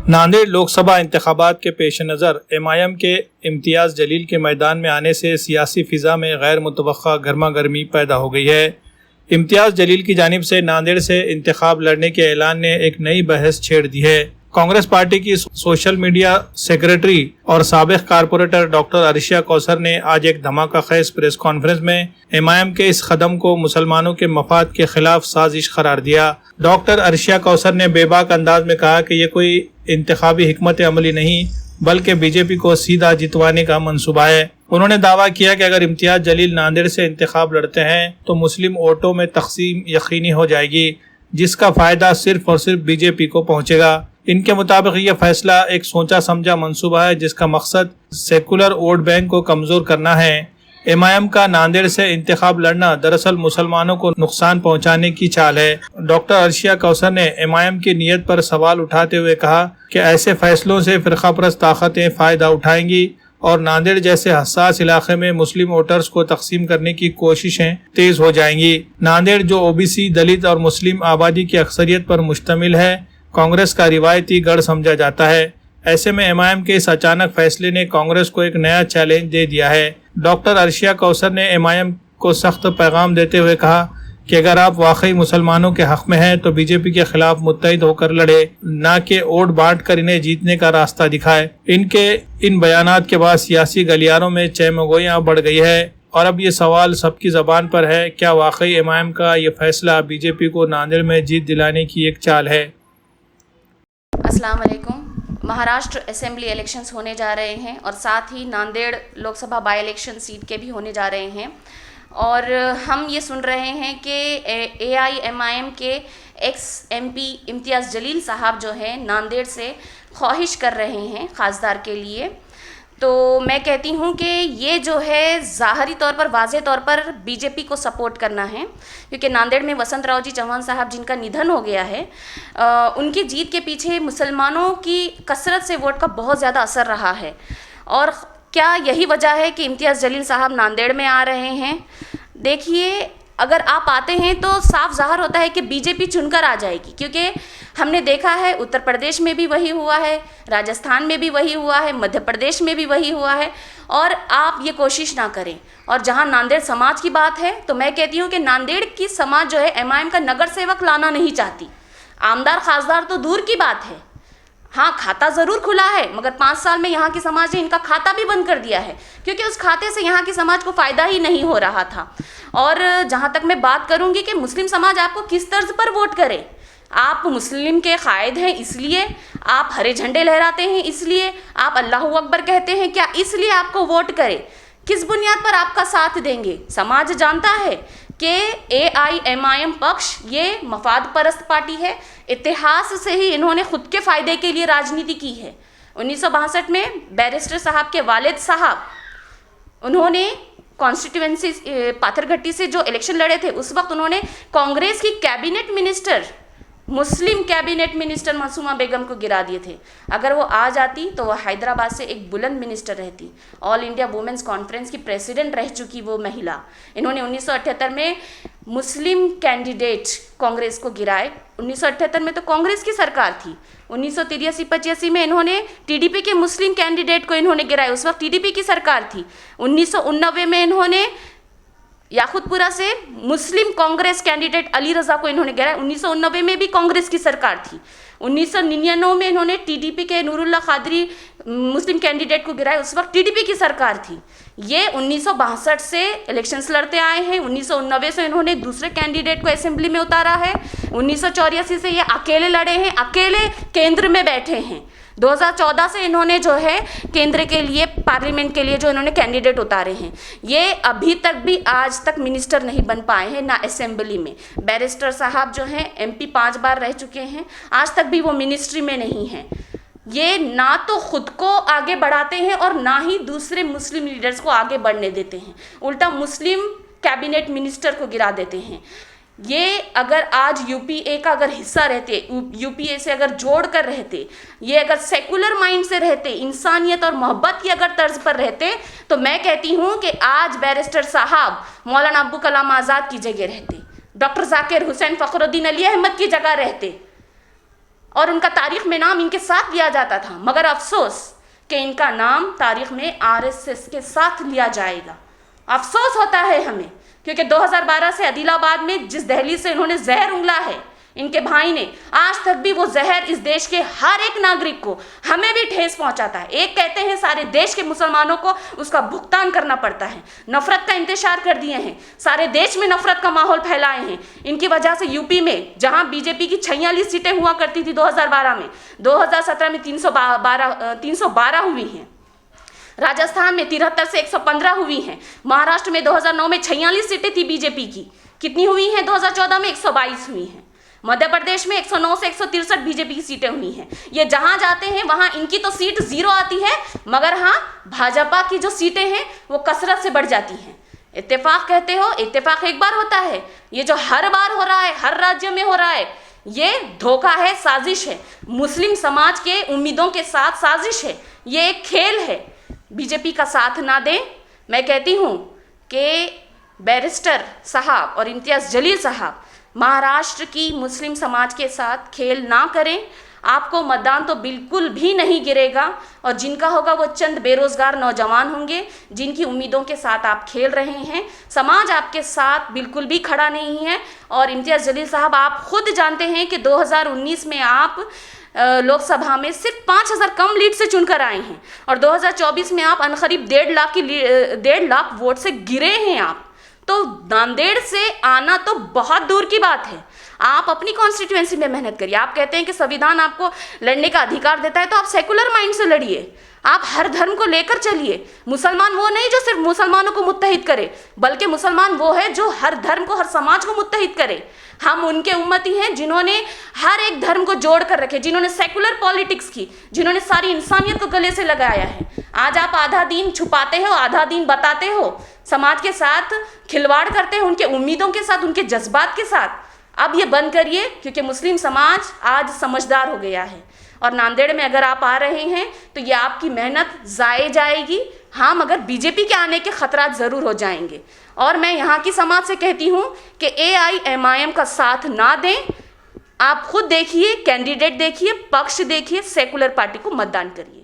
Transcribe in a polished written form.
नांदेड़ लोकसभा इंतखाबात के पेश नज़र एमआईएम के इम्तियाज़ जलील के मैदान में आने से सियासी फ़िज़ा में गैर मुतवक्का गर्मा गर्मी पैदा हो गई है। इम्तियाज़ जलील की जानिब से नांदेड़ से इंतखाब लड़ने के ऐलान ने एक नई बहस छेड़ दी है। कांग्रेस पार्टी की सोशल मीडिया सेक्रेटरी और साबिक कारपोरेटर डॉक्टर अर्शिया कौसर ने आज एक धमाका खेज प्रेस कॉन्फ्रेंस में एमआईएम के इस कदम को मुसलमानों के मफाद के खिलाफ साजिश करार दिया। डॉक्टर अर्शिया कौसर ने बेबाक अंदाज में कहा कि ये कोई इंतखाबी हिकमत अमली नहीं बल्कि बीजेपी को सीधा जितवाने का मंसूबा है। उन्होंने दावा किया कि अगर इम्तियाज़ जलील नांदेड़ से इंतखाब लड़ते हैं तो मुस्लिम वोटों में तकसीम यकीनी हो जाएगी, जिसका फ़ायदा सिर्फ और सिर्फ बीजेपी को पहुँचेगा। इनके मुताबिक यह फैसला एक सोचा समझा मंसूबा है जिसका मकसद सेकुलर वोट बैंक को कमज़ोर करना है। एमआईएम का नांदेड़ से इंतखाब लड़ना दरअसल मुसलमानों को नुकसान पहुंचाने की चाल है। डॉक्टर अर्शिया कौसर ने एमआईएम की नीयत पर सवाल उठाते हुए कहा कि ऐसे फैसलों से फ़िरक़ापरस्त ताकतें फ़ायदा उठाएंगी और नांदेड़ जैसे हसास इलाके में मुस्लिम वोटर्स को तकसीम करने की कोशिशें तेज़ हो जाएंगी। नांदेड़ जो ओबीसी, दलित और मुस्लिम आबादी की अक्सरियत पर मुश्तमिल है, कांग्रेस का रिवायती गढ़ समझा जाता है। ऐसे में एमआईएम के इस अचानक फैसले ने कांग्रेस को एक नया चैलेंज दे दिया है। डॉक्टर अर्शिया कौसर ने एमआईएम को सख्त पैगाम देते हुए कहा कि अगर आप वाकई मुसलमानों के हक में हैं तो बीजेपी के खिलाफ मुत्तहिद होकर लड़े, ना कि वोट बांट कर इन्हें जीतने का रास्ता दिखाए। इनके इन बयानात के बाद सियासी गलियारों में चहमगोइयां बढ़ गई है और अब ये सवाल सबकी ज़बान पर है, क्या वाकई एमआईएम का ये फैसला बीजेपी को नांदेड़ में जीत दिलाने की एक चाल है? अस्सलाम वालेकुम। महाराष्ट्र असेंबली इलेक्शंस होने जा रहे हैं और साथ ही Nanded Lok Sabha by election seat के भी होने जा रहे हैं और हम ये सुन रहे हैं कि एआईएमआईएम के एक्स एमपी इम्तियाज़ जलील साहब जो है नांदेड़ से ख्वाहिश कर रहे हैं खासदार के लिए। तो मैं कहती हूँ कि ये जो है ज़ाहरी तौर पर, वाज़े तौर पर बीजेपी को सपोर्ट करना है, क्योंकि नांदेड़ में वसंत राव जी चौहान साहब जिनका निधन हो गया है, उनकी जीत के पीछे मुसलमानों की कसरत से वोट का बहुत ज़्यादा असर रहा है। और क्या यही वजह है कि इम्तियाज़ जलील साहब नांदेड़ में आ रहे हैं? देखिए, अगर आप आते हैं तो साफ ज़ाहिर होता है कि बीजेपी चुनकर आ जाएगी, क्योंकि हमने देखा है उत्तर प्रदेश में भी वही हुआ है, राजस्थान में भी वही हुआ है, मध्य प्रदेश में भी वही हुआ है। और आप ये कोशिश ना करें। और जहां नांदेड़ समाज की बात है तो मैं कहती हूँ कि नांदेड़ की समाज जो है एमआईएम का नगर सेवक लाना नहीं चाहती। आमदार खासदार तो दूर की बात है, हाँ खाता ज़रूर खुला है, मगर 5 साल में यहाँ की समाज ने इनका खाता भी बंद कर दिया है, क्योंकि उस खाते से यहाँ की समाज को फ़ायदा ही नहीं हो रहा था। और जहाँ तक मैं बात करूँगी कि मुस्लिम समाज आपको किस तर्ज पर वोट करे, आप मुस्लिम के कायद हैं इसलिए, आप हरे झंडे लहराते हैं इसलिए, आप अल्लाहू अकबर कहते हैं क्या इसलिए आपको वोट करे? किस बुनियाद पर आपका साथ देंगे? समाज जानता है कि एआईएमआईएम पक्ष ये मफाद परस्त पार्टी है। इतिहास से ही इन्होंने खुद के फ़ायदे के लिए राजनीति की है। 1962 में बैरिस्टर साहब के वालिद साहब, उन्होंने कॉन्स्टिट्यूएंसी पाथरघट्टी से जो इलेक्शन लड़े थे, उस वक्त उन्होंने कांग्रेस की कैबिनेट मिनिस्टर, मुस्लिम कैबिनेट मिनिस्टर मासूमा बेगम को गिरा दिए थे। अगर वो आ जाती तो वो हैदराबाद से एक बुलंद मिनिस्टर रहती। ऑल इंडिया वुमेंस कॉन्फ्रेंस की प्रेसिडेंट रह चुकी वो महिला। इन्होंने 1978 में मुस्लिम कैंडिडेट कांग्रेस को गिराए। 1978 में तो कांग्रेस की सरकार थी। 1983-85 में इन्होंने टीडीपी के मुस्लिम कैंडिडेट को इन्होंने गिराए, उस वक्त टीडीपी की सरकार थी। 1989 में इन्होंने याकुतपुरा से मुस्लिम कांग्रेस कैंडिडेट अली रजा को इन्होंने गिराया। 1989 में भी कांग्रेस की सरकार थी। 1999 में इन्होंने टीडीपी के नूरुल्लाह कादरी मुस्लिम कैंडिडेट को गिराया, उस वक्त टीडीपी की सरकार थी। ये 1962 से इलेक्शंस लड़ते आए हैं। 1990 से इन्होंने दूसरे कैंडिडेट को असेंबली में उतारा है। 1984 से ये अकेले लड़े हैं, अकेले केंद्र में बैठे हैं। 2014 से इन्होंने जो है केंद्र के लिए, पार्लियामेंट के लिए जो इन्होंने कैंडिडेट उतारे हैं, ये अभी तक भी आज तक मिनिस्टर नहीं बन पाए हैं, ना असेंबली में। बैरिस्टर साहब जो हैं एमपी 5 बार रह चुके हैं, आज तक भी वो मिनिस्ट्री में नहीं हैं। ये ना तो खुद को आगे बढ़ाते हैं और ना ही दूसरे मुस्लिम लीडर्स को आगे बढ़ने देते हैं, उल्टा मुस्लिम कैबिनेट मिनिस्टर को गिरा देते हैं। ये अगर आज यूपीए का अगर हिस्सा रहते, यूपीए से अगर जोड़ कर रहते, ये अगर सेकुलर माइंड से रहते, इंसानियत और मोहब्बत की अगर तर्ज पर रहते, तो मैं कहती हूँ कि आज बैरिस्टर साहब मौलाना अब्दुल कलाम आज़ाद की जगह रहते, डॉक्टर जाकिर हुसैन फ़खरुद्दीन अली अहमद की जगह रहते। और उनका तारीख में नाम इनके साथ लिया जाता था, मगर अफसोस कि इनका नाम तारीख में आरएसएस के साथ लिया जाएगा। अफसोस होता है हमें, क्योंकि 2012 से आदिलाबाद में जिस दहलीज से इन्होंने जहर उंगला है इनके भाई ने, आज तक भी वो जहर इस देश के हर एक नागरिक को, हमें भी ठेस पहुंचाता है। एक कहते हैं सारे देश के मुसलमानों को उसका भुगतान करना पड़ता है। नफरत का इंतशार कर दिए हैं, सारे देश में नफरत का माहौल फैलाए हैं। इनकी वजह से यूपी में जहां बीजेपी की 46 सीटें हुआ करती थी 2012 में, 2017 में 312 हुई हैं। राजस्थान में 73 से 115 हुई हैं। महाराष्ट्र में 2009 में 46 सीटें थी बीजेपी की, कितनी हुई हैं? 2014 में 122 हुई हैं। मध्य प्रदेश में 109 से 163 बीजेपी की सीटें हुई हैं। ये जहां जाते हैं वहां इनकी तो सीट 0 आती है, मगर हाँ भाजपा की जो सीटें हैं वो कसरत से बढ़ जाती हैं। इत्तेफाक कहते हो, इत्तेफाक एक बार होता है, ये जो हर बार हो रहा है, हर राज्य में हो रहा है, ये धोखा है, साजिश है। मुस्लिम समाज के उम्मीदों के साथ साजिश है, ये एक खेल है। बीजेपी का साथ ना दें। मैं कहती हूँ कि बैरिस्टर साहब और इम्तियाज़ जलील साहब महाराष्ट्र की मुस्लिम समाज के साथ खेल ना करें। आपको मतदान तो बिल्कुल भी नहीं गिरेगा, और जिनका होगा वो चंद बेरोजगार नौजवान होंगे जिनकी उम्मीदों के साथ आप खेल रहे हैं। समाज आपके साथ बिल्कुल भी खड़ा नहीं है। और इम्तियाज़ जलील साहब, आप खुद जानते हैं कि 2019 में आप लोकसभा में सिर्फ 5000 कम लीड से चुनकर आए हैं, और 2024 में आप अनकरीब 1.5 लाख वोट से गिरे हैं आप। तो नांदेड़ से आना तो बहुत दूर की बात है। आप अपनी कॉन्स्टिट्यूएंसी में मेहनत करिए। आप कहते हैं कि संविधान आपको लड़ने का अधिकार देता है, तो आप सेकुलर माइंड से लड़िए, आप हर धर्म को लेकर चलिए। मुसलमान वो नहीं जो सिर्फ मुसलमानों को मुत्तहिद करे, बल्कि मुसलमान वो है जो हर धर्म को, हर समाज को मुत्तहिद करे। हम उनके उम्मती हैं जिन्होंने हर एक धर्म को जोड़ कर रखे, जिन्होंने सेकुलर पॉलिटिक्स की, जिन्होंने सारी इंसानियत को गले से लगाया है। आज आप आधा दीन छुपाते हो, आधा दीन बताते हो, समाज के साथ खिलवाड़ करते हो, उनके उम्मीदों के साथ, उनके जज्बात के साथ। अब ये बंद करिए, क्योंकि मुस्लिम समाज आज समझदार हो गया है। और नांदेड़ में अगर आप आ रहे हैं तो ये आपकी मेहनत ज़ाये जाएगी। हाँ, मगर बीजेपी के आने के खतरात ज़रूर हो जाएंगे। और मैं यहाँ की समाज से कहती हूँ कि AIMIM का साथ ना दें। आप खुद देखिए, कैंडिडेट देखिए, पक्ष देखिए, सेकुलर पार्टी को मतदान करिए।